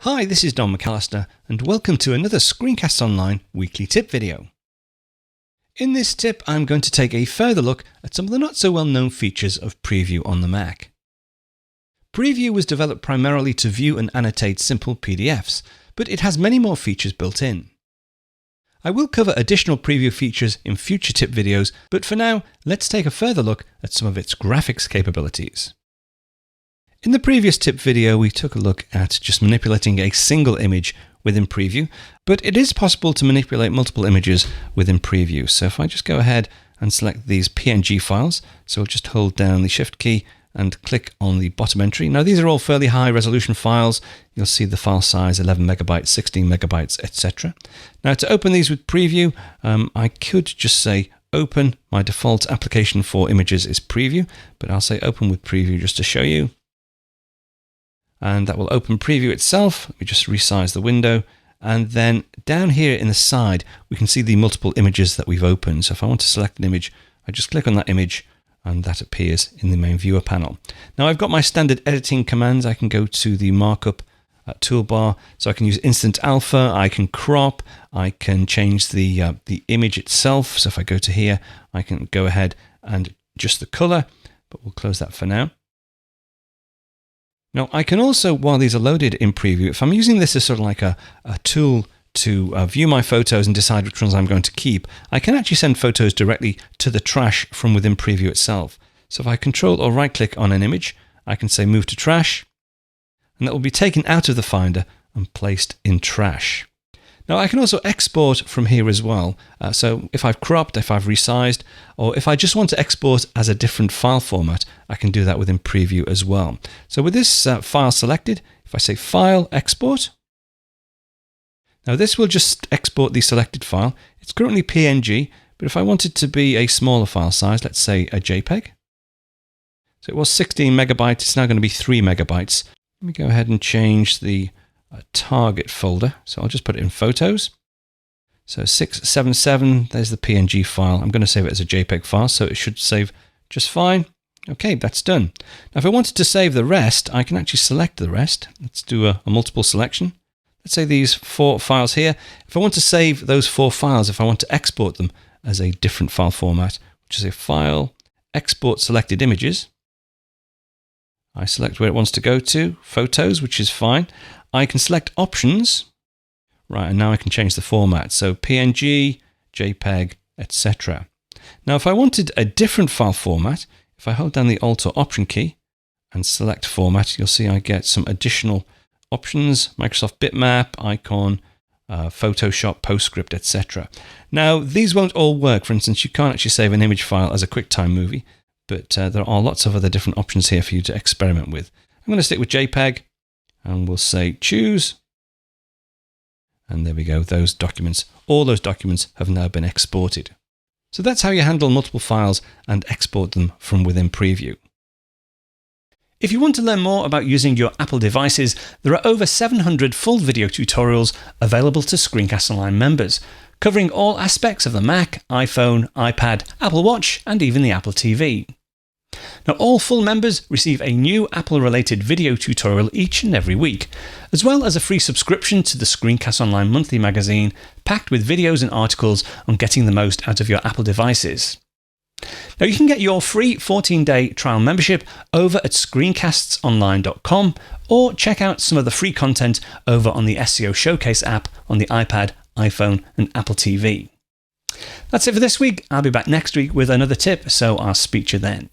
Hi, this is Don McAllister, and welcome to another Screencasts Online weekly tip video. In this tip, I'm going to take a further look at some of the not so well known features of Preview on the Mac. Preview was developed primarily to view and annotate simple PDFs, but it has many more features built in. I will cover additional Preview features in future tip videos, but for now, let's take a further look at some of its graphics capabilities. In the previous tip video, we took a look at just manipulating a single image within Preview, but it is possible to manipulate multiple images within Preview. So if I just go ahead and select these PNG files, so I'll just hold down the Shift key and click on the bottom entry. Now these are all fairly high resolution files. You'll see the file size 11 megabytes, 16 megabytes, etc. Now to open these with Preview, I could just say open. My default application for images is Preview, but I'll say open with Preview just to show you. And that will open Preview itself. Let me just resize the window. And then down here in the side, we can see the multiple images that we've opened. So if I want to select an image, I just click on that image and that appears in the main viewer panel. Now I've got my standard editing commands. I can go to the markup toolbar. So I can use instant alpha, I can crop, I can change the image itself. So if I go to here, I can go ahead and adjust the color, but we'll close that for now. Now, I can also, while these are loaded in Preview, if I'm using this as sort of like a tool to view my photos and decide which ones I'm going to keep, I can actually send photos directly to the trash from within Preview itself. So if I control or right click on an image, I can say move to trash, and that will be taken out of the Finder and placed in trash. Now, I can also export from here as well. So if I've cropped, if I've resized, or if I just want to export as a different file format, I can do that within Preview as well. So with this file selected, if I say File, Export, now this will just export the selected file. It's currently PNG, but if I want it to be a smaller file size, let's say a JPEG. So it was 16 megabytes, it's now going to be 3 megabytes. Let me go ahead and change the target folder. So I'll just put it in Photos. So 677, there's the PNG file. I'm going to save it as a JPEG file, so it should save just fine. Okay, that's done. Now if I wanted to save the rest, I can actually select the rest. Let's do a multiple selection. Let's say these 4 files here. If I want to save those 4 files, if I want to export them as a different file format, which is a File, Export Selected Images, I select where it wants to go to, Photos, which is fine. I can select Options, right, and now I can change the format. So PNG, JPEG, etc. Now, if I wanted a different file format, if I hold down the Alt or Option key and select Format, you'll see I get some additional options, Microsoft Bitmap, Icon, Photoshop, PostScript, etc. Now, these won't all work. For instance, you can't actually save an image file as a QuickTime movie, but there are lots of other different options here for you to experiment with. I'm going to stick with JPEG, and we'll say choose. And there we go, those documents, all those documents have now been exported. So that's how you handle multiple files and export them from within Preview. If you want to learn more about using your Apple devices, there are over 700 full video tutorials available to Screencast Online members, covering all aspects of the Mac, iPhone, iPad, Apple Watch, and even the Apple TV. Now, all full members receive a new Apple-related video tutorial each and every week, as well as a free subscription to the Screencast Online monthly magazine, packed with videos and articles on getting the most out of your Apple devices. Now, you can get your free 14-day trial membership over at ScreenCastsOnline.com, or check out some of the free content over on the SCO Showcase app on the iPad, iPhone, and Apple TV. That's it for this week. I'll be back next week with another tip, so I'll speak to you then.